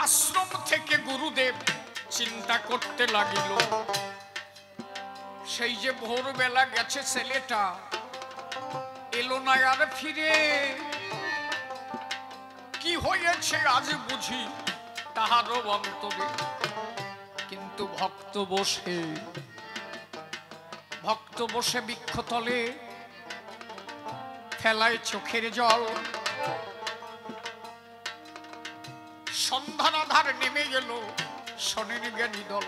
আশ্রম থেকে গুরুদেব চিন্তা করতে লাগিল, সেই যে ভোরবেলা গেছে ছেলেটা এলো না আর ফিরে, কি হয়েছে আজ বুঝি তাহারও অন্তরে। কিন্তু ভক্ত বসে বৃক্ষতলে ফেলায় চোখের জল। সন্ধ্যার আধার নেমে গেল, শোনেন জ্ঞানী দল।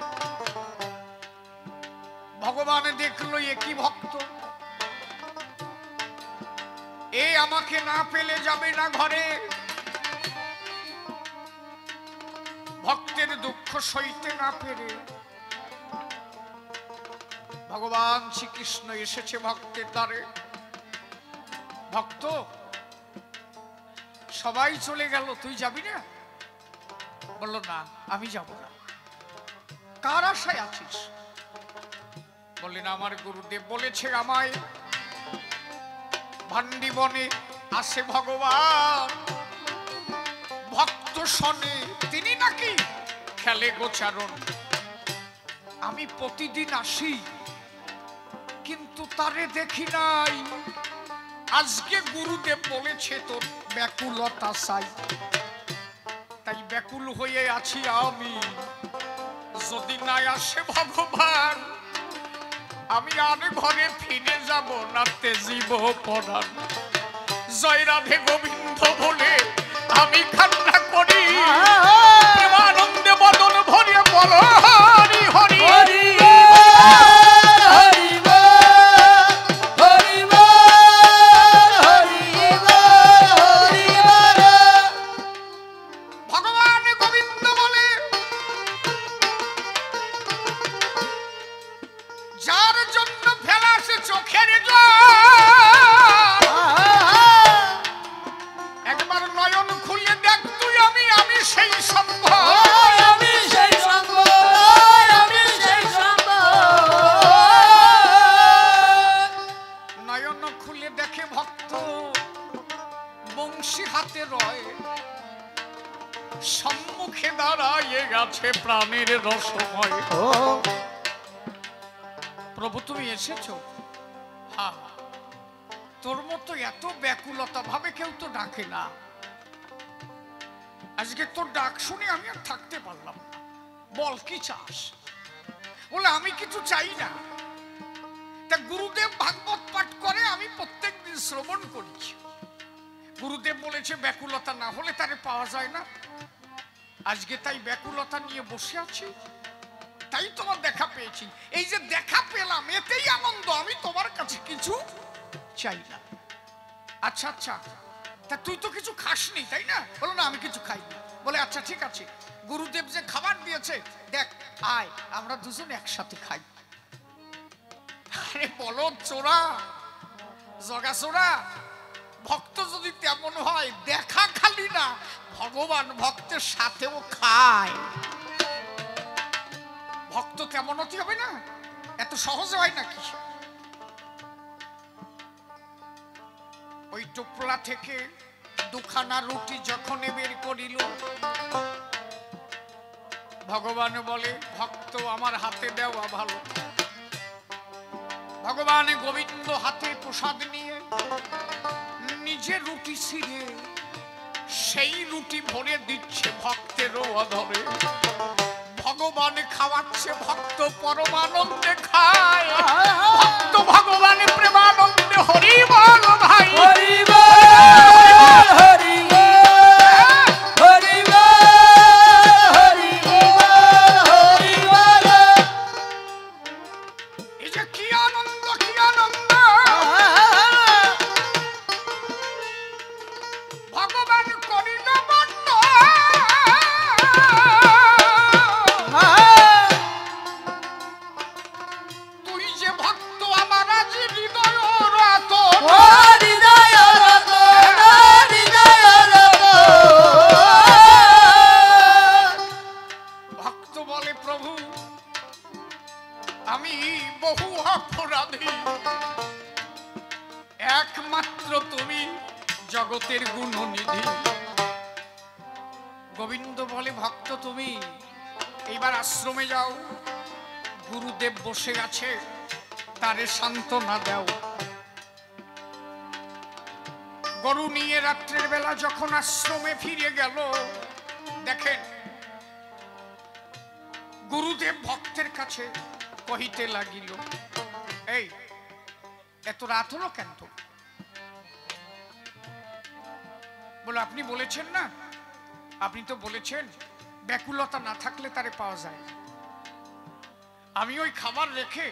ভগবান দেখলো এ কি ভক্ত, এ আমাকে না পেলে যাবে না ঘরে। ভক্তের দুঃখ সইতে না পেরে ভগবান শ্রীকৃষ্ণ এসেছে ভক্তের দ্বারে। ভক্ত সবাই চলে গেল, তুই যাবি না? বলল না, আমি যাব না। কার আশায় আছিস? বললেন আমার গুরুদেব বলেছে আমায় ভান্ডি বনে আসে ভগবান, ভক্ত শোনে তিনি নাকি খেলে গোচারণ। আমি প্রতিদিন আসি কিন্তু তারে দেখি নাই, আজকে গুরুদেব বলেছে তোর ব্যাকুলতা চাই, তাই ব্যাকুল হয়ে আছি আমি। যদি না আসে ভগবান আমি আর ঘরে ফিরে যাব না, তেজিব পরাণ। জয় রাধে গোবিন্দ বলে আমি কান্না করি, প্রেমানন্দে বদন ভরিয়ে বলো হরি হরি হরি। সম্মুখে দাঁড়ায় গেছে প্রাণের রসময়। প্রভু তুমি এসেছো? হ্যাঁ, তোর মতো এত ব্যাকুলতা ভাবে কেউ তো ডাকে না। আজকে তোর ডাক শুনে আমি আর থাকতে পারলাম না। বল কি চাস? বলে আমি কিছু চাই না। তা গুরুদেব ভাগবত পাঠ করে, আমি প্রত্যেক দিন শ্রবণ করেছি। গুরুদেব বলেছে ব্যাকুলতা না হলে তারে পাওয়া যায় না। আজকে তাই ব্যাকুলতা নিয়ে বসে আছি, তাই তোমার দেখা পেয়েছি। এই যে দেখা পেলাম এতেই আনন্দ, আমি তোমার কাছে কিছু চাই না। আচ্ছা আচ্ছা, তা তুই তো কিছু খাসনি তাই না? বলো না আমি কিছু খাইনি। বলে আচ্ছা ঠিক আছে, গুরুদেব যে খাবার দিয়েছে দেখ, আয় আমরা দুজন একসাথে খাই। আরে বলো চোরা, জগা চোরা, ভক্ত যদি তেমন হয় দেখা খালি না, ভগবান ভক্তের সাথেও খায়। ভক্ত তেমন হতে হবে না, এত সহজে হয় নাকি? ওই টুকরা থেকে দুখানা রুটি যখন বের করিল, ভগবান বলে ভক্ত আমার হাতে দেওয়া ভালো। ভগবান গোবিন্দ হাতে প্রসাদ নিয়ে নিজে রুটি ছিঁড়ে সেই রুটি ভরে দিচ্ছে ভক্তেরও অধরে। ভগবান খাওয়াচ্ছে, ভক্ত পরমানন্দে খায়। ভক্ত ভগবান প্রেমানন্দে হরি বল ভাই, হরি বল হরি হরি হরি হরি বল। এই যে কি আনন্দ, কি আনন্দ! ভগবান করিল বন্ধ, তুই যে ভক্ত আমার আজ হৃদয় রাত, হৃদয় গোবিন্দ বলে, ভক্ত তুমি এইবার আশ্রমে যাও, গুরুদেব বসে আছে, তারে সান্ত্বনা দাও। গরু নিয়ে রাত্রের বেলা যখন আশ্রমে ফিরে গেল, দেখেন গুরুদেব ভক্তের কাছে কহিতে লাগিল, এই এত রাত হলো কেন? তো বলে, আপনি বলেছেন না, আপনি তো বলেছেন ব্যাকুলতা না থাকলে তারে পাওয়া যায়। আমি ওই খাবার রেখে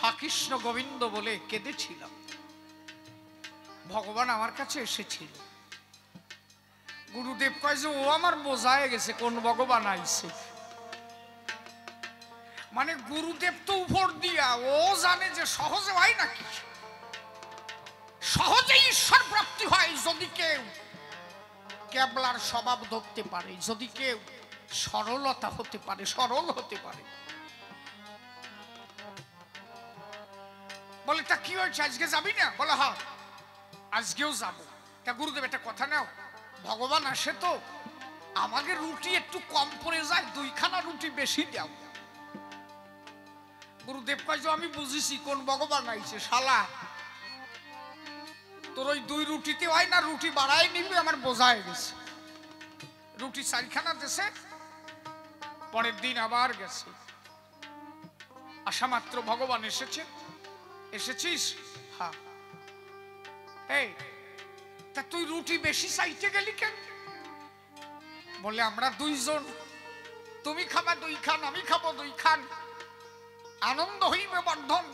হা কৃষ্ণ গোবিন্দ বলে কেঁদেছিলাম, ভগবান আমার কাছে এসেছিল। গুরুদেব কয় যে, ও আমার বোঝায় গেছে কোন ভগবান আইছে। মানে গুরুদেব তো উপর দিয়া, ও জানে যে সহজে হয় নাকি, সহজে ঈশ্বর প্রাপ্তি হয় যদি কেউ কেবলার স্বভাব ধরতে পারে, যদি কেউ সরলতা হতে পারে, সরল হতে পারে। বলে, তা কি হয়েছে, আজকে যাবি না? বলে, হ্যাঁ আজকেও যাব। তা গুরুদেব একটা কথা নাও, ভগবান আসে তো আমাকে রুটি একটু কম পড়ে যায়, 2খানা রুটি বেশি দাও। গুরুদেব কয় যে, আমি বুঝেছি কোন ভগবান আইছে, শালা তোর ওই 2 রুটিতে হয় না, রুটি বাড়াই নিবি, আমার বোঝায় গেছে। রুটি 4খানা দেশে, পরের দিন আবার গেছে। আসা মাত্র ভগবান এসেছে। এসেছিস? হ্যাঁ। এই তা তুই রুটি বেশি চাইতে গেলি কেন? বলে, আমরা 2 জন, তুমি খাবা 2 খান, আমি খাবো 2 খান, আনন্দ হইবে বর্ধন।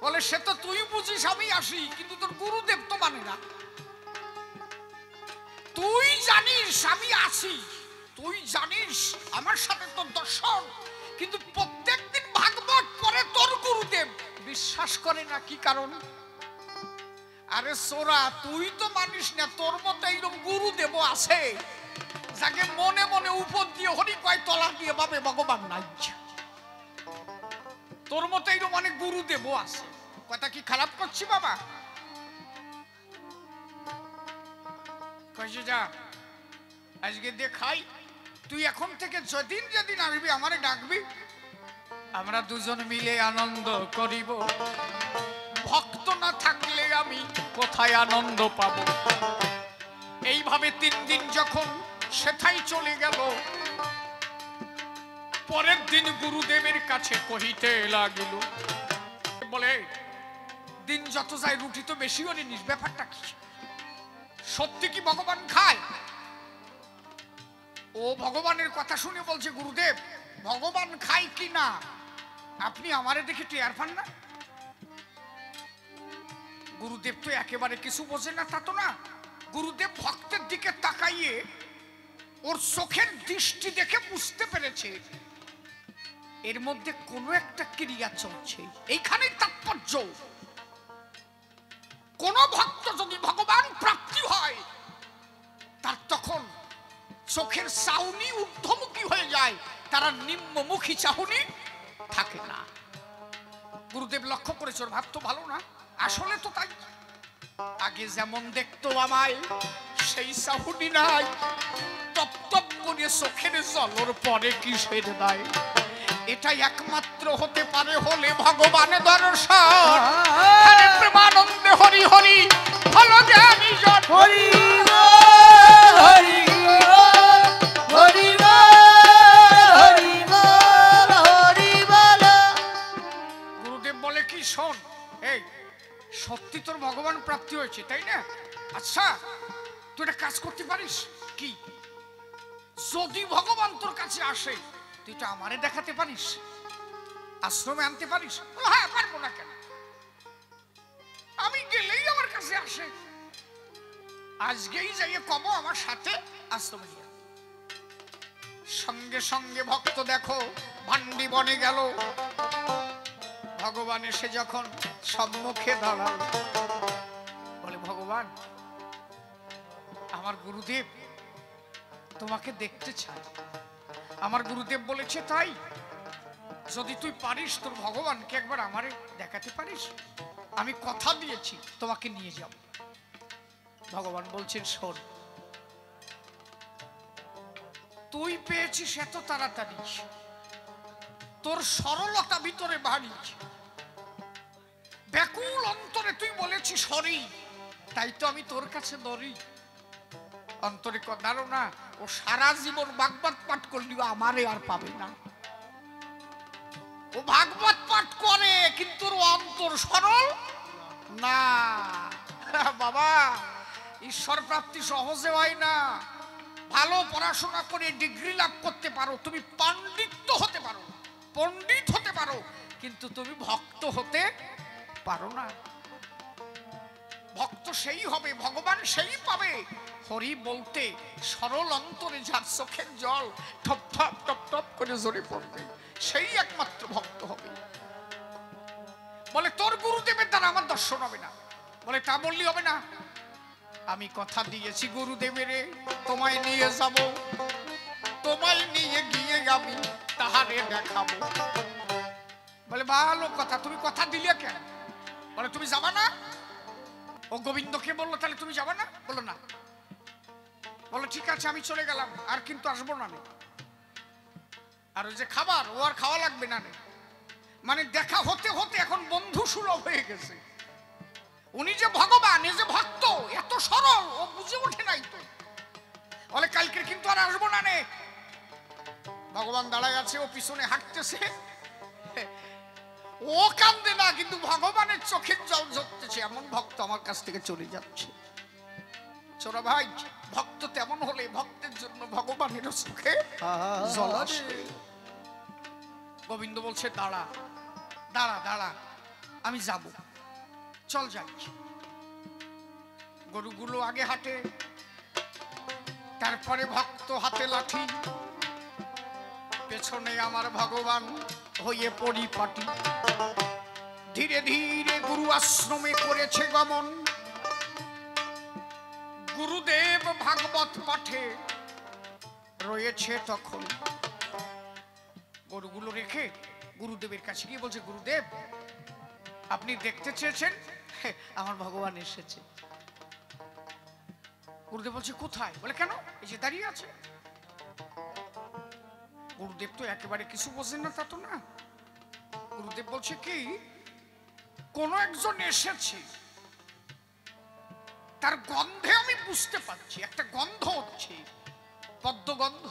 বলে, সে তো তুই বুঝিস আমি আসি, কিন্তু তোর গুরুদেব তো মানে না। তুই জানিস আমি আসি, তুই জানিস আমার সাথে তোর দর্শন, কিন্তু প্রত্যেকদিন ভাগবত পড়ে তোর গুরুদেব বিশ্বাস করে না। কি কারণ? আরে সোরা, তুই তো মানিস না, তোর মতো এইরকম গুরুদেব আছে যাকে মনে মনে উপর দিয়ে হরি কয়, তলা দিয়ে ভাবে ভগবান নাই। তোর মতো এইরকম অনেক গুরুদেব আছে। কথা কি খারাপ করছি বাবা? কইছে, যা আজকে দেখাই, তুই এখন থেকে যেদিন যেদিন আসবি আমারে ডাকবি, আমরা 2 জন মিলে আনন্দ করিব। ভক্ত না থাকলে আমি কোথায় আনন্দ পাব? এইভাবে 3 দিন যখন সেথাই চলে গেল, পরের দিন গুরুদেবের কাছে কহিতে লাগিল, বলে, দিন যত যায় রুটি তো বেশি হলে নিস, ব্যাপারটা কি? সত্যি কি ভগবান খায়? ও ভগবানের কথা শুনে বলছে, গুরুদেব ভগবান খায় কি না আপনি আমারে দেখে টের পান না? গুরুদেব তো একেবারে কিছু বোঝে না, তা তো না। গুরুদেব ভক্তের দিকে তাকাইয়ে ওর চোখের দৃষ্টি দেখে বুঝতে পেরেছে এর মধ্যে কোনো একটা ক্রিয়া চলছে। এইখানেই তাৎপর্য। কোন ভক্ত যদি ভগবান প্রাপ্তি হয়, তার তখন চোখের চাহনি ঊর্ধ্বমুখী হয়ে যায়, তারা নিম্নমুখী চাহনি থাকে না। গুরুদেব লক্ষ্য করেছে, ওর ভাব তো ভালো না। আসলে তো তাই, আগে যেমন দেখতো আমায় সেই চাহনি নাই, টপ টপ করে চোখের জলর পরে কিসের দায়? এটাই একমাত্র হতে পারে হলে ভগবানের দর্শন। প্রেমানন্দে হরি হরি ভালো জ্ঞানী জন হরি হরি হরি হরি হরি বল। গুরুদেব বলে, কি শোন, এই সত্যি তোর ভগবান প্রাপ্তি হয়েছে তাই না? আচ্ছা তুই একটা কাজ করতে পারিস কি? যদি ভগবান তোর কাছে আসে, তুই তো আমারে দেখাতে পারিস, আশ্রমে আনতে পারিস। হ্যাঁ, পারবো না কেন? আমি গেলেই আমার কাছে আসে, আজকেই যাইয়ে কব আমার সাথে আশ্রমে নিয়ে। সঙ্গে সঙ্গে ভক্ত দেখো ভান্ডি বনে গেল। ভগবান এসে যখন সম্মুখে দাঁড়াল, বলে, ভগবান আমার গুরুদেব তোমাকে দেখতে চায়। আমার গুরুদেব বলেছে তাই, যদি তুই পারিস তোর ভগবানকে একবার আমারে দেখাতে পারিস, আমি কথা দিয়েছি তোমাকে নিয়ে যাব। ভগবান বলছেন, শোন তুই পেয়েছিস এত তাড়াতাড়ি, তোর সরলতা ভিতরে ভারী, ব্যাকুল অন্তরে তুই বলেছিস হরি, তাই তো আমি তোর কাছে ধরি। অন্তরে ধারণা ও সারা জীবন ভাগবত পাঠ করলেও আমারে আর পাবে না। ও ভাগবত পাঠ করে কিন্তু ওর অন্তর সরল না। বাবা, ঈশ্বর প্রাপ্তি সহজে হয় না। ভালো পড়াশোনা করে ডিগ্রি লাভ করতে পারো, তুমি পাণ্ডিত্য হতে পারো, পণ্ডিত হতে পারো, কিন্তু তুমি ভক্ত হতে পারো না। ভক্ত সেই হবে, ভগবান সেই পাবে হরি বলতে সরল অন্তরে যার চোখের জল টপ টপ টপ টপ করে ঝরে পড়বে, সেই একমাত্র ভক্ত হবে। বলে তোর গুরুদেবের দ্বারা আমার দর্শন হবে না। বলে তা বললি হবে না, আমি কথা দিয়েছি গুরুদেবেরে তোমায় নিয়ে যাব, তোমায় নিয়ে গিয়ে আমি তাহারে দেখাবো। বলে ভালো কথা, তুমি কথা দিলে কেন? বলে তুমি যাবা না? ও গোবিন্দকে বললো তাহলে তুমি যাবা না? বললো না। বলো ঠিক আছে আমি চলে গেলাম, আর কিন্তু আসবো না। আর ওই যে খাবার, ও আর খাওয়া লাগবে না। মানে দেখা হতে হতে এখন বন্ধু সুলভ হয়ে গেছে। উনি যে ভগবান, এ যে ভক্ত, এত সরল, ও বুঝে ওঠে নাই তো। বলে কালকে কিন্তু আর আসবো না নে। ভগবান দাঁড়ায় আছে, ও পিছনে হাঁটতেছে, ও কান্দে না, কিন্তু ভগবানের চোখের জল ঝরতেছে, এমন ভক্ত আমার কাছ থেকে চলে যাচ্ছে। ছোট ভাই, ভক্ত তেমন হলে ভক্তের জন্য ভগবানের চোখে জল আসে। গোবিন্দ বলছে দাঁড়া দাঁড়া দাঁড়া, আমি যাব, চল যাই। গরুগুলো আগে হাঁটে, তারপরে ভক্ত হাতে লাঠি, পেছনে আমার ভগবান হয়ে পরিপাটি। ধীরে ধীরে গুরু আশ্রমে করেছে গমন, গুরুদেব ভাগবত পাঠে রয়েছে তখন। গরুগুলো রেখে গুরুদেবের কাছে গিয়ে বলছে গুরুদেব আপনি দেখতে চেয়েছেন, আমার ভগবান এসেছে। গুরুদেব বলছে কোথায়? বলে কেন, এই যে দাঁড়িয়ে আছে। গুরুদেব তো একেবারে কিছু বোঝেন না তা তো না। গুরুদেব বলছে কি, কোন একজন এসেছে, তার গন্ধে আমি বুঝতে পারছি, একটা গন্ধ হচ্ছে, পদ্মগন্ধ।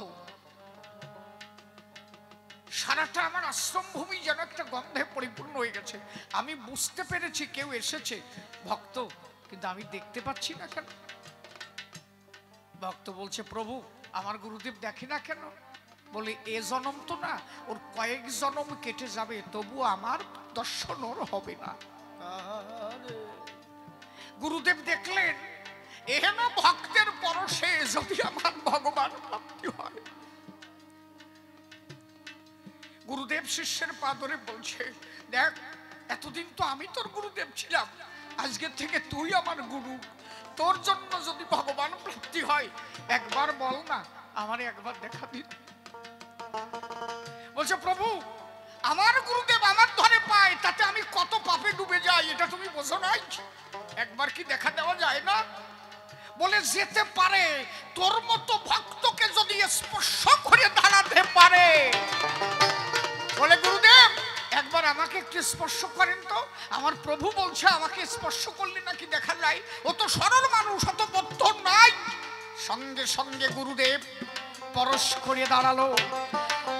সারাটা আমার আশ্রম ভূমি যেন একটা গন্ধে পরিপূর্ণ হয়ে গেছে। আমি বুঝতে পেরেছি কেউ এসেছে, ভক্ত, কিন্তু আমি দেখতে পাচ্ছি না কেন? ভক্ত বলছে প্রভু আমার গুরুদেব দেখে না কেন? বলে এ জনম তো না, ওর কয়েক জনম কেটে যাবে, তবু আমার দর্শন ওর হবে না। গুরুদেব দেখলেন এহেন ভক্তের পরশে যদি আমার ভগবান প্রাপ্তি হয়। গুরুদেব শিষ্যের পা ধরে বলছে দেখ, এতদিন তো আমি তোর গুরুদেব ছিলাম, আজকে থেকে তুই আমার গুরু, তোর জন্য যদি ভগবান প্রাপ্তি হয় একবার বল না, আমারে একবার দেখা দিন। বলছে প্রভু আমার গুরুদেব আমার ধরে পায়, তাতে আমি কত পাপে ডুবে যাই, এটা তুমি বোঝো নাই? একবার কি দেখা দেওয়া যায় না? বলে যেতে পারে, তোর মতো ভক্তকে যদি স্পর্শ করে দাঁড়াতে পারে। বলে গুরুদেব একবার আমাকে একটু স্পর্শ করেন তো। আমার প্রভু বলছে আমাকে স্পর্শ করলে নাকি দেখা যায়, ও তো সরল মানুষ, অত বদ্ধ নাই। সঙ্গে সঙ্গে গুরুদেব পরশ করে দাঁড়ালো,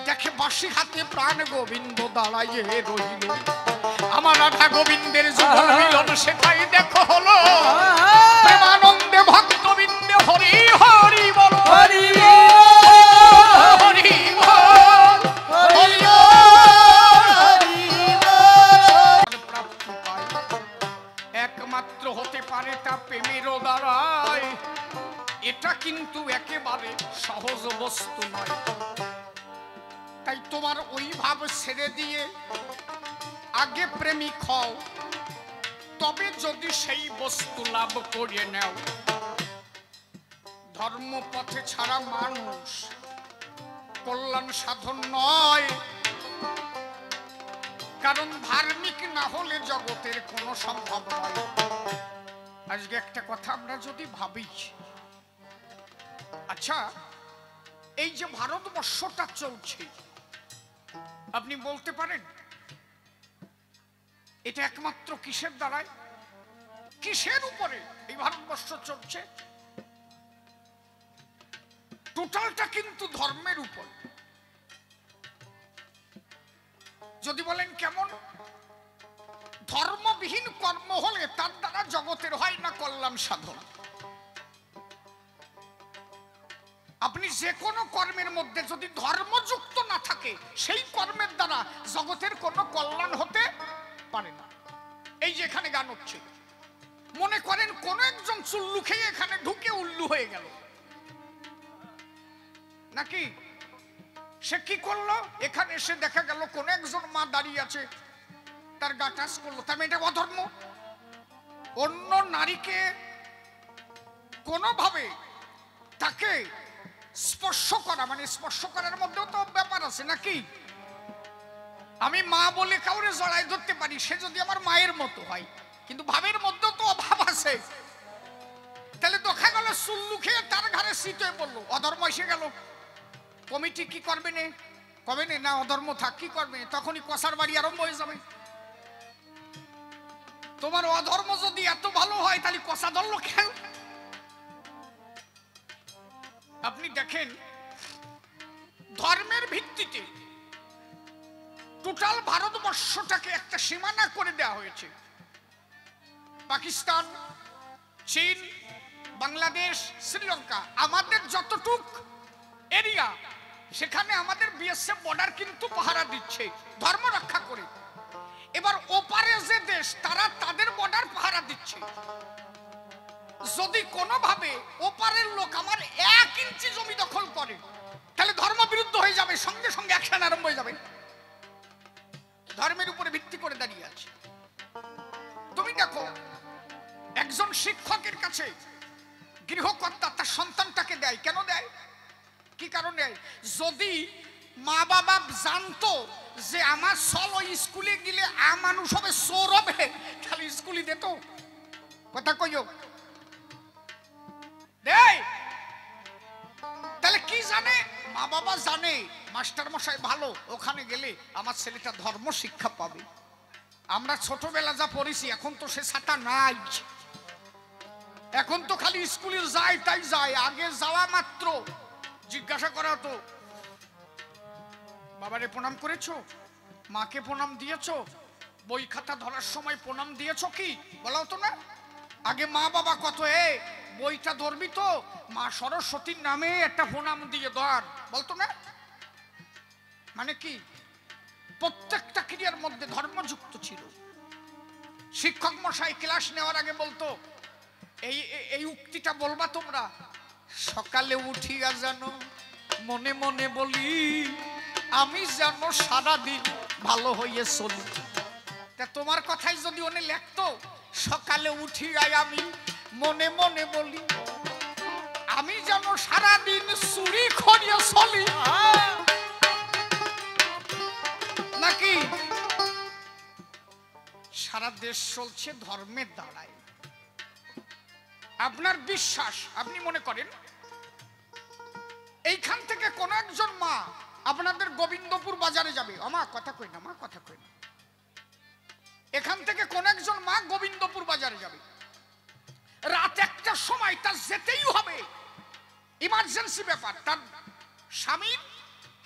দেখে বাঁশি হাতে প্রাণ গোবিন্দ দাঁড়াইয়ে রইল। আমার রাধা গোবিন্দের যুগল মিলন সেটাই দেখো হলো, প্রেমানন্দে ভক্তবৃন্দে হরি হরি বল, হরি হরি বল, হরি প্রাপ্তি পায় একমাত্র হতে পারে তা প্রেমের দ্বারায়। এটা কিন্তু একেবারে সহজ বস্তু নয়। তাই তোমার ওই ভাব ছেড়ে দিয়ে আগে প্রেমিক হও, তবে যদি সেই বস্তু লাভ করে নাও। ধর্মপথে ছাড়া মানুষ কল্যাণ সাধন নয়, কারণ ধার্মিক না হলে জগতের কোনো সম্ভব নয়। আজকে একটা কথা আমরা যদি ভাবি, আচ্ছা এই যে ভারতবর্ষটা চলছে, আপনি বলতে পারেন এটা একমাত্র কিসের দ্বারায়, কিসের উপরে এই ভারতবর্ষ চলছে? টোটালটা কিন্তু ধর্মের উপর। যদি বলেন কেমন? ধর্মবিহীন কর্ম হলে তার দ্বারা জগতের হয় না কল্যাণ সাধন। আপনি যে কোনো কর্মের মধ্যে যদি ধর্মযুক্ত না থাকে, সেই কর্মের দ্বারা জগতের কোনো কল্যাণ হতে পারে না। এই যে এখানে গান হচ্ছে, মনে করেন কোন একজন চুল্লু খেয়ে এখানে ঢুকে উল্লু হয়ে গেল, নাকি? সে কি করলো? এখানে এসে দেখা গেল কোন একজন মা দাঁড়িয়ে আছে, তার গা টাচ করলো, তার এটা অধর্ম। অন্য নারীকে কোনোভাবে তাকে স্পর্শ করা, মানে স্পর্শ করার মধ্যেও তো ব্যাপার আছে, নাকি? আমি মা বলে কাউরে জড়াই ধরতে পারি, সে যদি আমার মায়ের মতো হয়, কিন্তু ভাবের মধ্যেও তো অভাব আছে। তাহলে দেখা গেল চুল্লু খেয়ে তার ঘরে শীত হয়ে পড়লো, অধর্ম এসে গেল। কমিটি কি করবে? কবে না অধর্ম থাক, কি করবে? তখনই কষার বাড়ি আরম্ভ হয়ে যাবে। তোমার অধর্ম যদি এত ভালো হয়, তাহলে কষা ধরলো কেন? আপনি দেখেন ধর্মের ভিত্তিতে টোটাল ভারতবর্ষটাকে একটা সীমানা করে দেওয়া হয়েছে। পাকিস্তান, চীন, বাংলাদেশ, শ্রীলঙ্কা, আমাদের যতটুক এরিয়া, সেখানে আমাদের বিএসএফ বর্ডার কিন্তু পাহারা দিচ্ছে ধর্ম রক্ষা করে। এবার ওপারে যে দেশ, তারা তাদের বর্ডার পাহারা দিচ্ছে। যদি কোনোভাবে ওপারের লোক আমার 1 ইঞ্চি জমি দখল করে, তাহলে ধর্ম বিরুদ্ধ হয়ে যাবে, সঙ্গে সঙ্গে অ্যাকশন আরম্ভ হয়ে যাবে। ধর্মের উপরে ভিত্তি করে দাঁড়িয়ে আছে। তুমি দেখো একজন শিক্ষকের কাছে গৃহকর্তা তার সন্তানটাকে দেয়, কেন দেয়? কি কারণে? যদি মা বাবা জানতো যে আমার সল ওই স্কুলে গেলে মানুষ হবে, চোর হবে, তাহলে স্কুলে দিত। কথা কইও দেয়। তাহলে কি জানে? মা বাবা জানে মাস্টার মশাই ভালো, ওখানে গেলে আমার ছেলেটা ধর্ম শিক্ষা পাবে। আমরা ছোটবেলা যা পড়েছি, এখন তো সে ছাতা নাই, এখন তো খালি স্কুলে যায় তাই যায়। আগে যাওয়া মাত্র জিজ্ঞাসা করা হতো, বাবারে প্রণাম করেছো, মাকে প্রণাম দিয়েছো, বই খাতা ধরার সময় প্রণাম দিয়েছো কি, বলা হতো না? আগে মা বাবা কত, বইটা ধরবি তো মা সরস্বতীর নামে একটা প্রণাম দিয়ে ধর, বলতো না? মানে কি প্রত্যেকটা ক্রিয়ার মধ্যে ধর্মযুক্ত ছিল। শিক্ষক মশাই ক্লাস নেওয়ার আগে বলতো, এই উক্তিটা বলবা তোমরা, সকালে উঠিয়া জানো মনে মনে বলি, আমি যেন সারাদিন ভালো হইয়ে চলি। তা তোমার কথাই যদি উনি লেখতো, সকালে উঠিয়াই আমি মনে মনে বলি, আমি যেন সারাদিন চুরি করিয়া চলি, নাকি? সারা দেশ চলছে ধর্মের দ্বারায়। আপনার বিশ্বাস, আপনি মনে করেন এইখান থেকে কোন একজন মা আপনাদের গোবিন্দপুর বাজারে যাবে, আমা কথা কই না, মা কথা কই না, এখান থেকে কোন একজন মা গোবিন্দপুর বাজারে যাবে, রাত 1টার সময় তার যেতেই হবে, ইমার্জেন্সি ব্যাপার, তার স্বামীর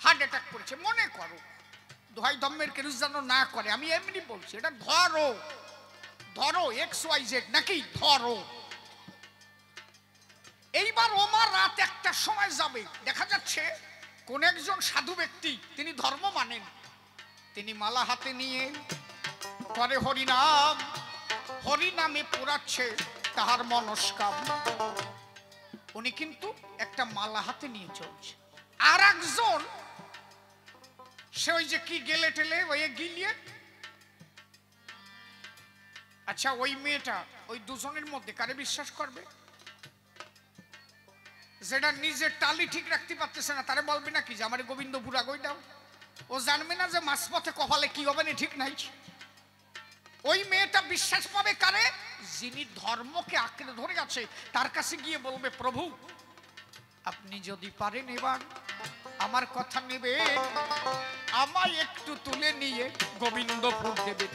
হার্ট অ্যাটাক করেছে, মনে করো, দোহাই দমের কেউ যেন না করে, আমি এমনি বলছি, এটা ধরো ধরো XYZ, নাকি ধরো। এইবার ওমার রাত 1টার সময় যাবে, দেখা যাচ্ছে কোন একজন সাধু ব্যক্তি, তিনি ধর্ম মানেন, তিনি মালা হাতে নিয়ে করে হরিনাম, হরিনামে পুরাচ্ছে তাহার মনস্কাম। উনি কিন্তু একটা মালা হাতে নিয়ে চলছে, আর একজন সে ওই যে কি গেলে টেলে ওই গিলিয়ে, আচ্ছা ওই মেয়েটা, ওই দুজনের মধ্যে কারে বিশ্বাস করবে? যেটা নিজের টালি ঠিক রাখতে পারতেছে না, তারে বলবে নাকি যে আমার গোবিন্দপুর আগই দাও? ও জানবে না যে মাঝপথে কপালে কি হবে না, ঠিক নাই। ওই মেয়েটা বিশ্বাস পাবে কারে? যিনি ধর্মকে আঁকড়ে ধরে আছে, তার কাছে গিয়ে বলবে, প্রভু আপনি যদি পারেন এবার আমার কথা নেবেন, আমায় একটু তুলে নিয়ে গোবিন্দপুর দেবেন।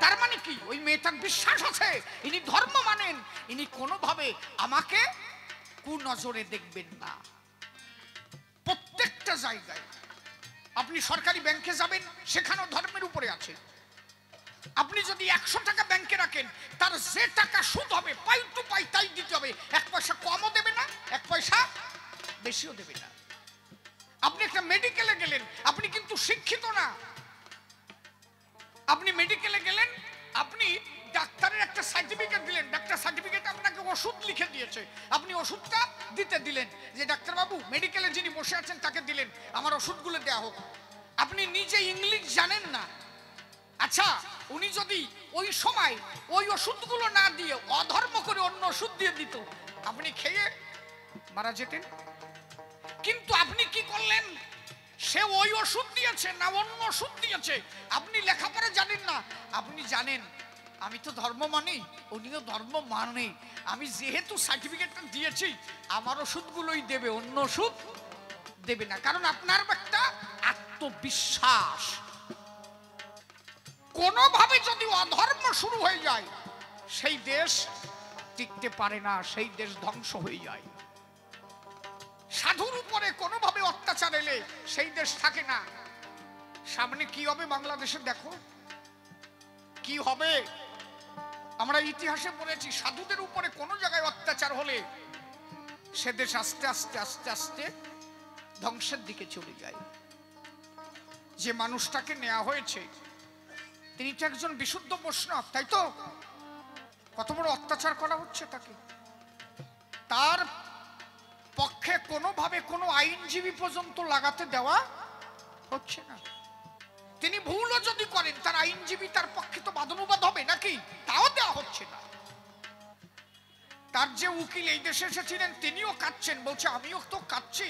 তার মানে কি, ওই মেয়েটার বিশ্বাস আছে ইনি ধর্ম মানেন, ইনি কোনোভাবে আমাকে কুনজরে দেখবেন না। প্রত্যেকটা জায়গায় আপনি সরকারি ব্যাংকে যাবেন, সেখানেও ধর্মের উপরে আছে। আপনি যদি 100 টাকা ব্যাংকে রাখেন, তার যে টাকা সুদ হবে পাই টু পাই তাই দিতে হবে, 1 পয়সা কমও দেবে না, 1 পয়সা বেশিও দেবে না। আপনি একটা মেডিকেলে গেলেন, আপনি কিন্তু শিক্ষিত না, আপনি মেডিকেলে গেলেন, আপনি ডাক্তারের একটা সার্টিফিকেট দিলেন, ডাক্তার সার্টিফিকেট আপনাকে ওষুধ লিখে দিয়েছে, আপনি ওষুধটা দিতে দিলেন যে ডাক্তার বাবু, মেডিকেলে যিনি বসে আছেন তাকে দিলেন আমার ওষুধগুলো দেওয়া হোক। আপনি নিজে ইংলিশ জানেন না, আচ্ছা উনি যদি ওই সময় ওই ওষুধগুলো না দিয়ে অধর্ম করে অন্য ওষুধ দিয়ে দিত, আপনি খেয়ে মারা যেতেন। কিন্তু আপনি কি করলেন, সে ওই ওষুধ দিয়েছে না অন্য ওষুধ দিয়েছে, আপনি লেখাপড়া জানেন না, আপনি জানেন আমি তো ধর্ম মানি, উনিও ধর্ম মানে, আমি যেহেতু সার্টিফিকেটটা দিয়েছি আমার ওষুধগুলোই দেবে, অন্য ওষুধ দেবে না। কারণ আপনার একটা আত্মবিশ্বাস। কোনোভাবে যদি অধর্ম শুরু হয়ে যায়, সেই দেশ টিকতে পারে না, সেই দেশ ধ্বংস হয়ে যায়। সাধুর উপরে কোনোভাবে অত্যাচার এলে সেই দেশ থাকে না। সামনে কি হবে বাংলাদেশে দেখো কি হবে। আমরা ইতিহাসে পড়েছি, সাধুদের উপরে কোনো জায়গায় অত্যাচার হলে সে দেশ আস্তে আস্তে আস্তে আস্তে ধ্বংসের দিকে চলে যায়। যে মানুষটাকে নেওয়া হয়েছে তিনি তো একজন বিশুদ্ধ বৈষ্ণব, তাই তো? কত বড় অত্যাচার করা হচ্ছে তাকে। তার পক্ষে কোনোভাবে কোনো আইনজীবী পর্যন্ত লাগাতে দেওয়া হচ্ছে না। তিনি ভুলও যদি করেন, তার আইনজীবী তার পক্ষে তো বাদানুবাদ হবে নাকি, তাও দেওয়া হচ্ছে না। তার যে উকিল এই দেশে এসেছিলেন তিনিও কাঁদছেন, বলছে আমিও তো কাঁদছি,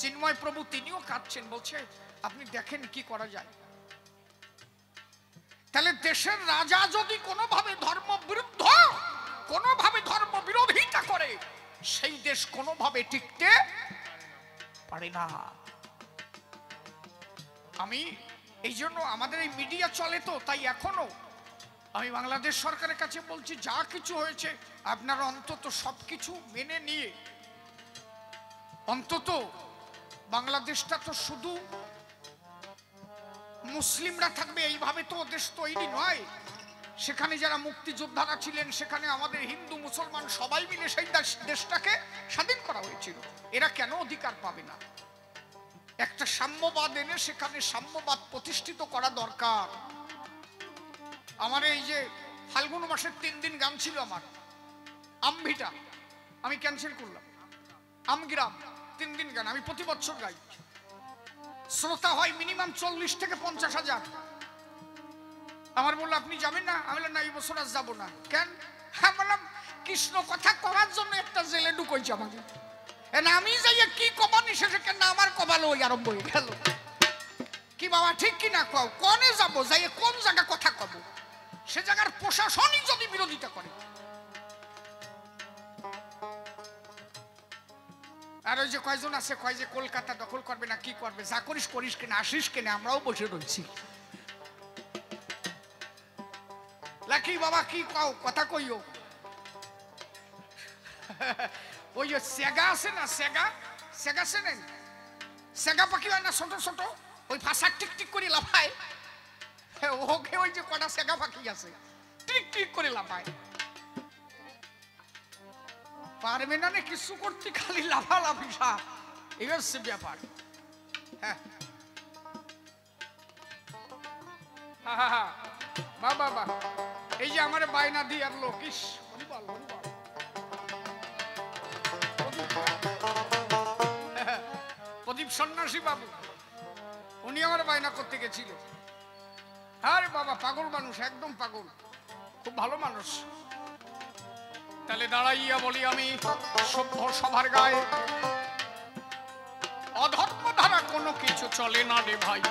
চিন্ময় প্রভু তিনিও কাঁদছেন, বলছে আপনি দেখেন কি করা যায়। তাহলে দেশের রাজা যদি কোনোভাবে ধর্ম বিরুদ্ধ, কোনোভাবে ধর্ম বিরোধিতা করে, সেই দেশ কোনোভাবে টিকতে পারে না। আমি এই জন্য আমাদের এই মিডিয়া চলে তো, তাই এখনো আমি বাংলাদেশ সরকারের কাছে বলছি, যা কিছু হয়েছে আপনারা অন্তত সবকিছু মেনে নিয়ে, অন্তত বাংলাদেশটা তো শুধু মুসলিমরা থাকবে এইভাবে তো দেশ তৈরি নয়। সেখানে যারা মুক্তিযোদ্ধারা ছিলেন, সেখানে আমাদের হিন্দু মুসলমান সবাই মিলে সেই দেশটাকে স্বাধীন করা হয়েছিল। এরা কেন অধিকার পাবে না? একটা সাম্যবাদ এনে সেখানে সাম্যবাদ প্রতিষ্ঠিত করা দরকার। আমার এই যে ফাল্গুন মাসের 3 দিন গান ছিল আমার, আমভিটা আমি ক্যান্সেল করলাম। আমগ্রাম 3 দিন গান আমি প্রতি বছর গাই, শ্রোতা হয় মিনিমাম 40 থেকে 50,000। আমার বললো আপনি যাবেন না? আমি বললাম না, এই বছর আর যাবো না। কেন? আমি বললাম কৃষ্ণ কথা করার জন্য একটা জেলে ঢুকাইছে আমাকে, আমি যাই কি কবানি শেষে কেন আমার কবালো ওই আরম্ভ হয়ে গেল। কি বাবা ঠিক কি না কও, কনে যাবো, যাই কোন জায়গা কথা কব, সে জায়গার প্রশাসনই যদি বিরোধিতা করে। আর ওই যে কয়জন আছে কয় যে কলকাতা দখল করবে না, কি করবে, যা করিস করিস কিনা, আসিস কিনা, আমরাও বসে রয়েছি। লাকি বাবা কি কও, কথা কইও। ওই সেগা আছে না, সেগা সেগা চেনেন? সেগা পাখি হয় না ছোট ছোট, ওই ভাষা টিক টিক করে লাফায়, ওকে ওই যে কটা সেগা পাখি আছে টিক টিক করে লাফায়। পারবে না কিছু করতে, খালি লাফালাফি সাপ, এই হচ্ছে ব্যাপার। হ্যাঁ বাবা বাবা, এই যে আমার বায়না দিয়ার লোক, ইস প্রদীপ সন্ন্যাসী বাবু, উনি আমার বায়না করতে গেছিল। আরে বাবা পাগল মানুষ, একদম পাগল, খুব ভালো মানুষ। তাহলে দাঁড়াইয়া বলি আমি সভ্য সভার গায়ে, অধর্ম ধারা কোনো কিছু চলে না রে ভাই।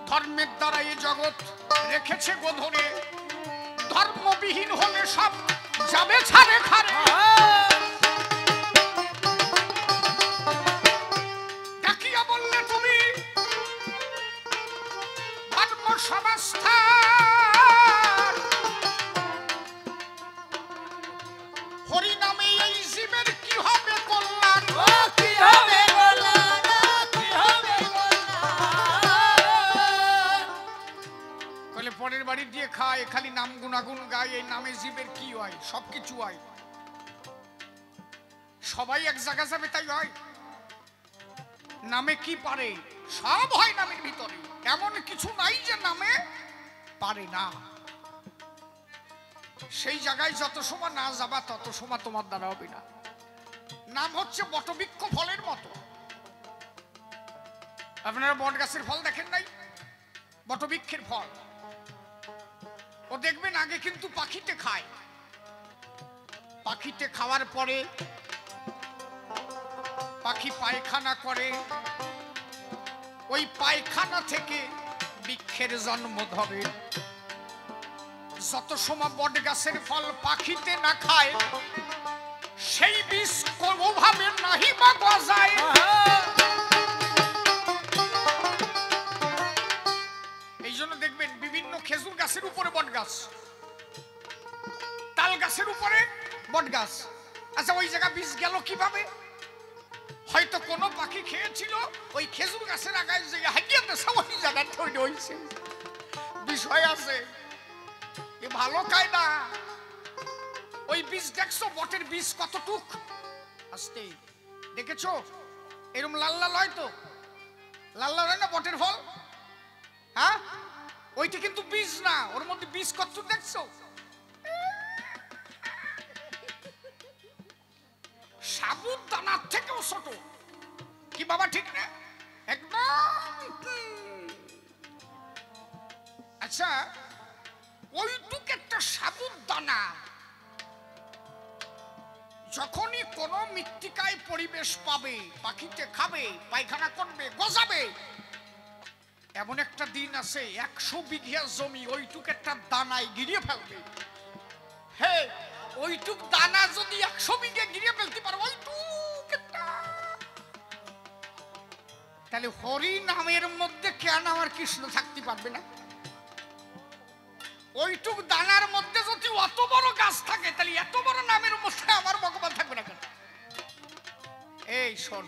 ধর্মের দ্বারা এই জগৎ রেখেছে গোধরে, ধর্মবিহীন হলে সব যাবে ছাড়ে খারে। পরের বাড়ি দিয়ে খায়, খালি নাম গুনাগুন গায়, এই নামে জীবের কি হয়? সবকিছু হয়। সবাই এক জায়গা যাবে তাই হয়? নামে কি পারে? সব হয় নামের ভিতরে, এমন কিছু নাই যে নামে পারে না। সেই জায়গায় যত সময় না যাবা তত সময় তোমার দ্বারা হবে না। নাম হচ্ছে বটবৃক্ষ ফলের মতো। আপনারা বট গাছের ফল দেখেন নাই? বটবৃক্ষের ফল ও দেখবেন আগে কিন্তু পাখিতে খায়। পাখিতে খাওয়ার পরে পাখি পায়খানা করে, ওই পায়খানা থেকে বৃক্ষের জন্ম ধরে। যত সময় বট গাছের ফল পাখিতে না খায়, সেই বীজ কোনোভাবে নাহি বা গজায়। এই জন্য দেখবেন বিভিন্ন খেজুর গাছের উপরে বট গাছ, তাল গাছের উপরে বট গাছ। আচ্ছা, ওই জায়গা বীজ গেল কিভাবে? হয়তো কোনো পাখি খেয়েছিল, ওই খেজুর গাছের আগায় যে হাগিয়ে দেশে ওই জায়গা তৈরি হয়েছে। বিষয় আছে, এ ভালো খায় না। ওই বীজ দেখছো বটের বীজ কতটুক? আস্তে দেখেছো? এরকম লাল লাল হয় তো, লাল লাল হয় না বটের ফল? হ্যাঁ, ওইটা কিন্তু বীজ না, ওর মধ্যে বীজ কতটুক দেখছো? সাবুদানার থেকেও ছোট। কি বাবা ঠিক না? একদম। আচ্ছা, ওইটুক একটা সাবুদানা যখনই কোন মৃত্তিকায় পরিবেশ পাবে, পাখিতে খাবে, পায়খানা করবে, গজাবে, এমন একটা দিন আছে 100 বিঘা জমি ওইটুক একটা দানায় গিরিয়ে ফেলবে। হে, ওইটুক দানা যদি 100 বিঘা গিরিয়ে ফেলতে পারো, ওইটুক একটা, তাহলে হরি নামের মধ্যে কেন আমার কৃষ্ণ থাকতে পারবে না? ওইটুক দানার মধ্যে যদি অত বড় গাছ থাকে, তাহলে এত বড় নামের মধ্যে আমার ভগবান থাকবে না কেন? এই শোন,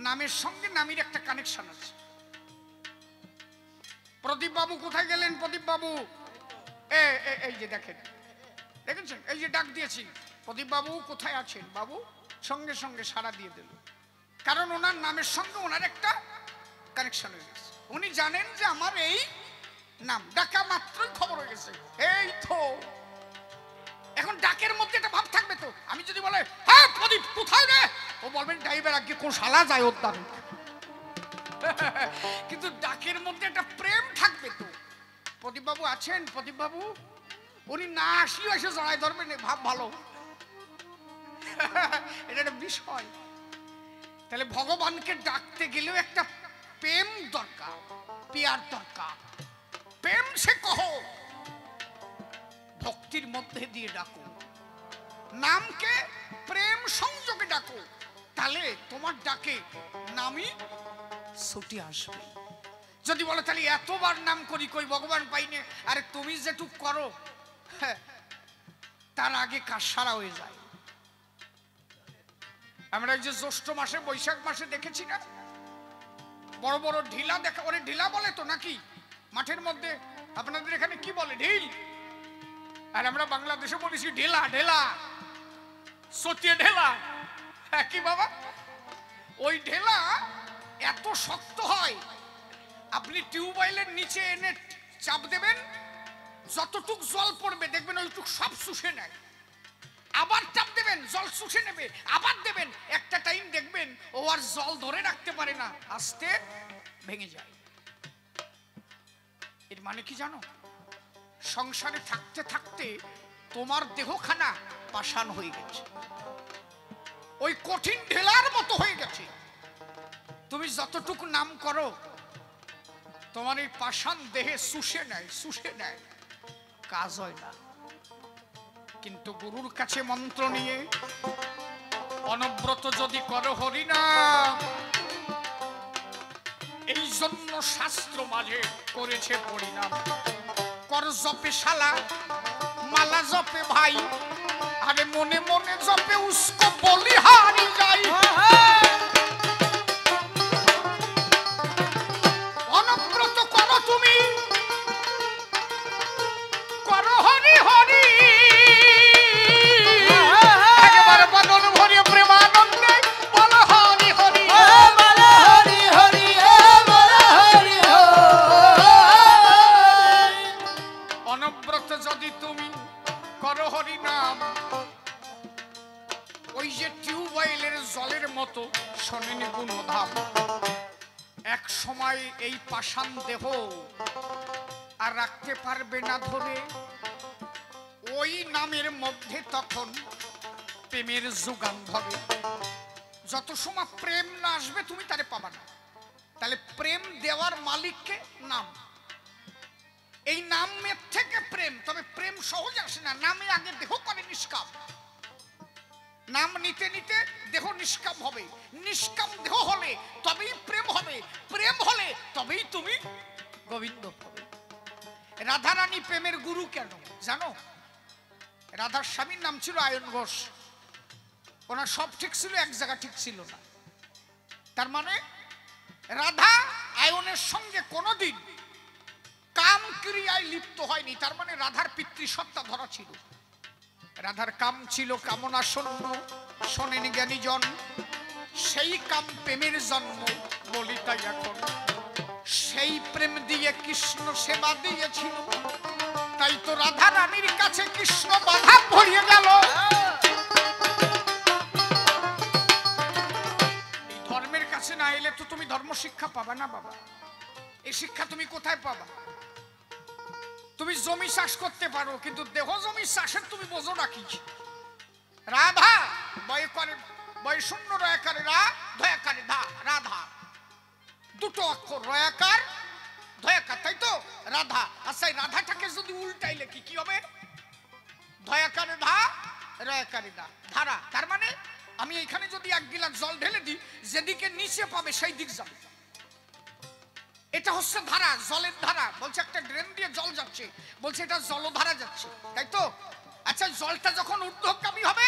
নামের সঙ্গে নামের একটা কানেকশন আছে। প্রদীপ বাবু কোথায় গেলেন? প্রদীপ বাবু এই যে দেখেন, দেখেছেন, এই যে ডাক দিয়েছি, প্রদীপ বাবু কোথায় আছেন? বাবু সঙ্গে সঙ্গে সাড়া দিয়ে দিল, কারণ ওনার নামের সঙ্গে ওনার একটা কানেকশন হয়ে গেছে। উনি জানেন যে আমার এই নাম, ডাকা মাত্রই খবর হয়ে গেছে। এই তো এখন ডাকের মধ্যে একটা ভাব থাকবে তো। আমি যদি বলে হ্যাঁ প্রদীপ কোথায় রে, ও বলবেন ড্রাইভার আগে কোন শালা যায় ওর দাবি। কিন্তু ডাকের মধ্যে একটা প্রেম থাকবে তো। প্রদীপ বাবু আছেন? প্রদীপ বাবু, উনি না আসলেও এসে জড়াই ধরবেন, ভাব ভালো। এটা একটা বিষয়। তাহলে ভগবানকে ডাকতে গেলেও একটা প্রেম দরকার, পেয়ার দরকার। প্রেম সে কহো, ভক্তির মধ্যে দিয়ে ডাকো, নামকে প্রেম সংযোগে ডাকো, তাহলে তোমার ডাকে নামই ছুটি আসবে। যদি বলো তাহলে এতবার নাম করি কই ভগবান পাইনে, আরে তুমি যেটুক করো তার আগে কাজ সারা হয়ে যায়। আমরা এই যে জ্যৈষ্ঠ মাসে, বৈশাখ মাসে দেখেছি না, বড় বড় ঢিলা দেখা, ওরে ঢিলা বলে তো নাকি মাঠের মধ্যে? আপনাদের এখানে কি বলে? ঢিল। আর আমরা বাংলাদেশে বলেছি ঢেলা, ঢেলা, সতিয়ে ঢেলা। কি বাবা? ওই ঢেলা এত শক্ত হয়, আপনি টিউবওয়েলের নিচে এনে চাপ দেবেন, যতটুক জল পড়বে দেখবেন ওইটুক সব শুষে নেয়। আবার চাপ দেবেন, জল শুষে নেবে, আবার দেবেন, একটা টাইম দেখবেন ও আর জল ধরে রাখতে পারে না, আস্তে ভেঙে যায়। এর মানে কি জানো? সংসারে থাকতে থাকতে তোমার দেহখানা পাষাণ হয়ে গেছে, ওই কঠিন ঢেলার মতো হয়ে গেছে। তুমি যতটুকু নাম করো, তোমার এই পাষাণ দেহে শুষে নেয়, শুষে নেয়, কাজ হয় না। কিন্তু গুরুর কাছে মন্ত্র নিয়ে অনব্রত যদি করো হরিনাম, এই জন্য শাস্ত্র মাঝে করেছে পরিণাম। কর জপে শালা, মালা জপে ভাই, আরে মনে মনে জপে উস্কো বলিহারি যাই। অনব্রত করো তুমি, জন্মধাম। এক সময় এই পাষাণ দেহ আর রাখতে পারবে না ধরে, ওই নামের মধ্যে তখন প্রেমের যোগান ধরে। যত সময় প্রেম না আসবে তুমি তারে পাবা না। তাহলে প্রেম দেওয়ার মালিককে নাম, এই নামের থেকে প্রেম। তবে প্রেম সহজে আসে না, নামে আগে দেহ করে নিষ্কাম। নাম নিতে নিতে দেহ নিষ্কাম হবে, নিষ্কাম দেহ হলে তবেই প্রেম হবে, প্রেম হলে তবেই তুমি গোবিন্দ হবে। রাধারানী প্রেমের গুরু কেন জানো? রাধার স্বামীর নাম ছিল আয়ন ঘোষ। ওনার সব ঠিক ছিল, এক জায়গা ঠিক ছিল না। তার মানে রাধা আয়নের সঙ্গে কোনোদিন কাম ক্রিয়ায় লিপ্ত হয়নি। তার মানে রাধার পিতৃসত্তা ধরা ছিল। রাধার কাম ছিল কামনা শূন্য, শোনেন জ্ঞানীজন। সেই কাম প্রেমের জন্ম বলি তাই এখন। সেই প্রেম দিয়ে কৃষ্ণ সেবা দিয়েছিল, তাই তো রাধা রানীর কাছে কৃষ্ণ বাধা ভরিয়ে গেল। এই ধর্মের কাছে না এলে তো তুমি ধর্ম শিক্ষা পাবা না বাবা। এই শিক্ষা তুমি কোথায় পাবা? তুমি জমি চাষ করতে পারো, কিন্তু দেহ জমি চাষের তুমি বোঝো না কি। রাধা বয় করে, বয় শূন্য রয়াকারে রা, ধয়াকারে ধা, রাধা দুটো অক্ষর, রয়াকার ধয়াকার, তাই তো রাধা। আচ্ছা এই রাধাটাকে যদি উল্টাইলে কি হবে? ধয়াকারে ধা, রয়াকারে ধা, ধারা। তার মানে আমি এখানে যদি এক গিলাস জল ঢেলে দিই, যেদিকে নিচে পাবে সেই দিক যাবে। এটা হচ্ছে ধারা, জলের ধারা। বলছে একটা ড্রেন দিয়ে জল যাচ্ছে, বলছে এটা জলধারা যাচ্ছে, তাই তো। আচ্ছা জলটা যখন ঊর্ধ্বগামী হবে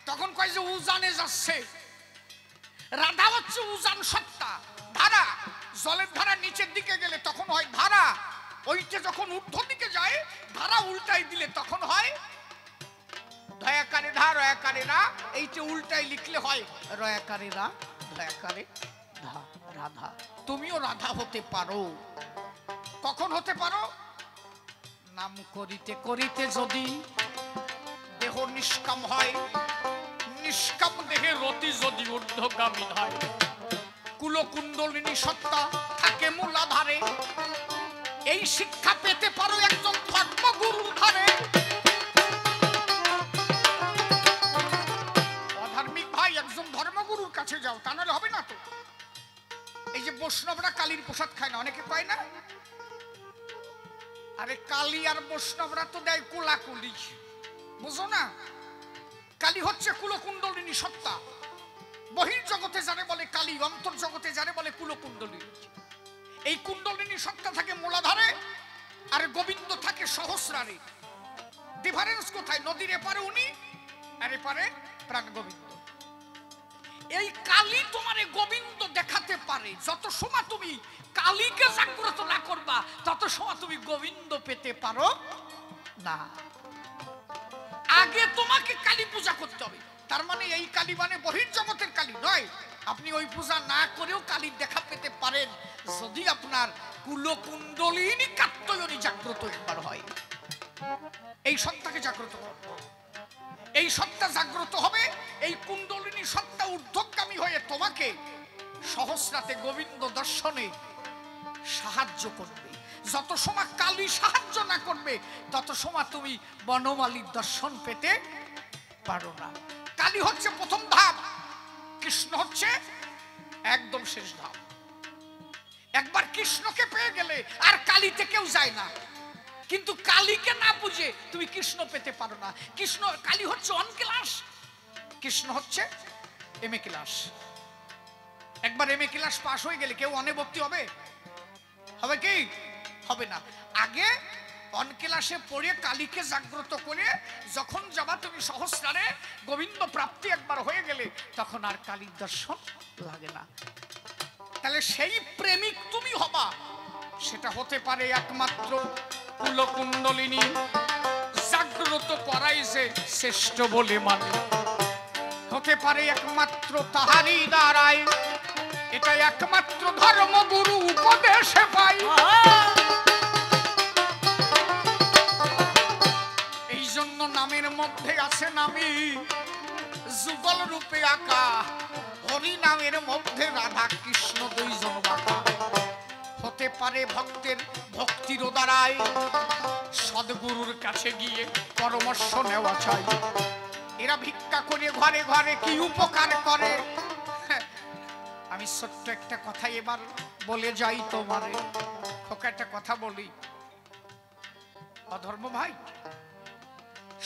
তখন কয় যে উজানে যাচ্ছে। রাধা হচ্ছে উজান সত্তা, ধারা। জলের ধারা নিচের দিকে গেলে তখন হয় ধারা, ওইটা যখন ঊর্ধ্ব দিকে যায় ধারা উল্টাই দিলে তখন হয় ধয়াকারে ধা, রয়াকারে রা। এইটা উল্টাই লিখলে হয় রয়াকারে রা, ধয়াকারে ধা, রাধা। তুমিও রাধা হতে পারো। কখন হতে পারো? নাম করিতে করিতে যদি দেহ নিষ্কাম হয়, নিষ্কাম দেহে রতি যদি ঊর্ধ্বগামী হয়, কুলকুণ্ডলিনী সত্তা থাকে মূলাধারে। এই শিক্ষা পেতে পারো একজন ধর্মগুরুর ধারে। অধার্মিক ভাই একজন ধর্মগুরুর কাছে যাও, তা নাহলে হবে না তো। এই যে বৈষ্ণবরা কালীর প্রসাদ খায় না, অনেকে কয় না? আরে কালী আর বৈষ্ণবরা তো দেয় কুলাকুলি, বুঝো না? কালী হচ্ছে কুলকুণ্ডলিনী সত্তা। বহির্জগতে যারে বলে কালী, অন্তর্জগতে যারে বলে কুলকুণ্ডলিনী। এই কুণ্ডলিনী সত্তা থাকে মূলাধারে, আর গোবিন্দ থাকে সহস্রারে। ডিফারেন্স কোথায়? নদীর এপারে উনি, আর এপারে প্রাণ গোবিন্দ। এই কালী তোমারে গোবিন্দ দেখাতে পারে। যত সময় তুমি কালীকে জাগ্রত না করবা তত সময় তুমি গোবিন্দ পেতে পারো না। আগে তোমাকে কালী পূজা করতে হবে। তার মানে এই কালী মানে বহির্জগতের কালী নয়। আপনি ওই পূজা না করেও কালীর দেখা পেতে পারেন যদি আপনার কুলকুণ্ডলিনী কাত্যায়নী জাগ্রত একবার হয়। এই সত্তাকে জাগ্রত করবে, এই সত্তা জাগ্রত হবে। এই কুণ্ডলিনী সত্তা ঊর্ধ্বগামী হয়ে তোমাকে সহস্রাতে গোবিন্দ দর্শনে সাহায্য করবে। যত সময় কালী সাহায্য না করবে তত সময় তুমি বনমালীর দর্শন পেতে পারো না। কালী হচ্ছে প্রথম ধাপ, কৃষ্ণ হচ্ছে একদম শেষ ধাপ। একবার কৃষ্ণকে পেয়ে গেলে আর কালীতে কেউ যায় না। কিন্তু কালীকে না বুঝে তুমি কৃষ্ণ পেতে পারো না। কৃষ্ণ, কালী হচ্ছে অন ক্লাস, কৃষ্ণ হচ্ছে এম এ ক্লাস। একবার এম এ ক্লাস পাস হয়ে গেলে কেউ অনে ভর্তি হবে? হবে কি? হবে না। আগে অন ক্লাসে পড়ে কালীকে জাগ্রত করে যখন যাবা তুমি সহস্রারে, গোবিন্দ প্রাপ্তি একবার হয়ে গেলে তখন আর কালীর দর্শন লাগে না। তাহলে সেই প্রেমিক তুমি হবা, সেটা হতে পারে একমাত্র কুলকুণ্ডলিনী জাগ্রত করাই যে শ্রেষ্ঠ বলে মানে। হতে পারে একমাত্র তাহারই দ্বারাই, এটা একমাত্র ধর্মগুরু উপদেশে পাই। এই জন্য নামের মধ্যে আছে নামী, যুগল রূপে আঁকা হরি নামের মধ্যে রাধা কৃষ্ণ দুইজন বাঁকা হতে পারে ভক্তের ভক্তির দ্বারাই সদ্গুরুর কাছে গিয়ে পরামর্শ নেওয়া চাই এরা ভিক্ষা করে ঘরে ঘরে কি উপকার করে আমি ছোট্ট একটা কথা এবার বলে যাই তোমারে খোকা একটা কথা বলি অধর্ম ভাই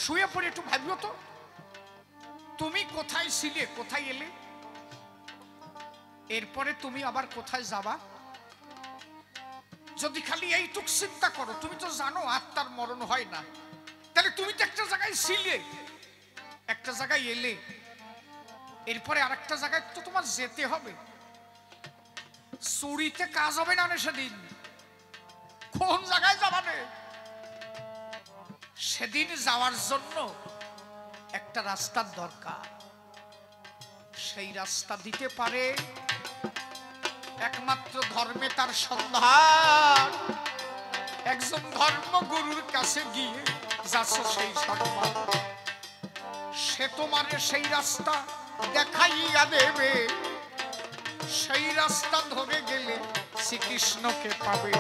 শুয়ে পড়ে একটু ভাবিও তো তুমি কোথায় ছিলে কোথায় এলে এরপরে তুমি আবার কোথায় যাবা যদি খালি এইটুক চিন্তা করো তুমি তো জানো আত্মার মরণ হয় না তাহলে তুমি তো একটা জায়গায় ছিলে একটা জায়গায় এলে এরপরে আরেকটা জায়গায় তো তোমার যেতে হবে চুরিতে কাজ হবে না সেদিন কোন জায়গায় যাবানে সেদিন যাওয়ার জন্য একটা রাস্তার দরকার সেই রাস্তা দিতে পারে একমাত্র ধর্মে তার সন্ধান একজন ধর্মগুরুর কাছে গিয়ে যাচ্ছ সেই সম্মান সে তোমার সেই রাস্তা দেখাইয়া দেবে সেই রাস্তা ধরে গেলে শ্রীকৃষ্ণকে পাবে